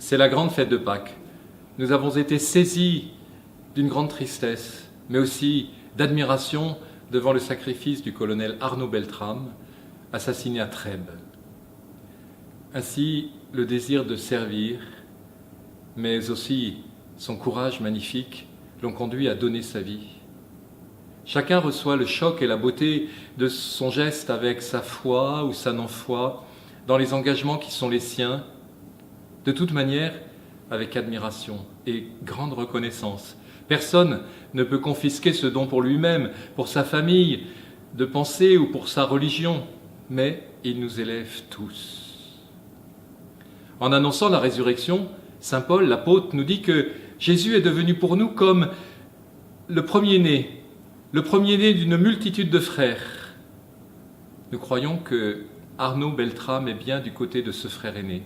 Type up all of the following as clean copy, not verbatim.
c'est la grande fête de Pâques. Nous avons été saisis d'une grande tristesse, mais aussi d'admiration devant le sacrifice du colonel Arnaud Beltrame, assassiné à Trèbes. Ainsi, le désir de servir, mais aussi son courage magnifique, l'ont conduit à donner sa vie. Chacun reçoit le choc et la beauté de son geste avec sa foi ou sa non-foi, dans les engagements qui sont les siens, de toute manière avec admiration et grande reconnaissance. Personne ne peut confisquer ce don pour lui-même, pour sa famille, de pensée ou pour sa religion, mais il nous élève tous. En annonçant la résurrection, saint Paul, l'apôtre, nous dit que Jésus est devenu pour nous comme le premier-né d'une multitude de frères. Nous croyons que Arnaud Beltrame est bien du côté de ce frère aîné,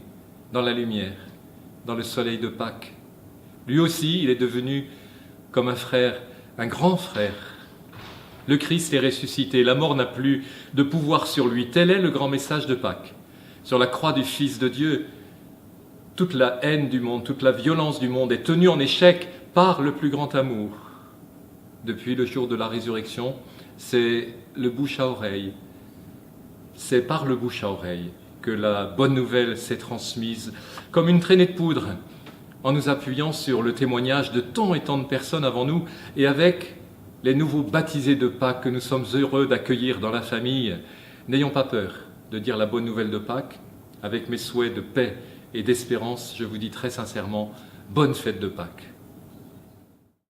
dans la lumière, dans le soleil de Pâques. Lui aussi, il est devenu comme un frère, un grand frère. Le Christ est ressuscité, la mort n'a plus de pouvoir sur lui. Tel est le grand message de Pâques. Sur la croix du Fils de Dieu, toute la haine du monde, toute la violence du monde est tenue en échec par le plus grand amour. Depuis le jour de la résurrection, c'est le bouche à oreille. C'est par le bouche à oreille que la bonne nouvelle s'est transmise comme une traînée de poudre, en nous appuyant sur le témoignage de tant et tant de personnes avant nous, et avec les nouveaux baptisés de Pâques que nous sommes heureux d'accueillir dans la famille. N'ayons pas peur de dire la bonne nouvelle de Pâques. Avec mes souhaits de paix et d'espérance, je vous dis très sincèrement, bonne fête de Pâques.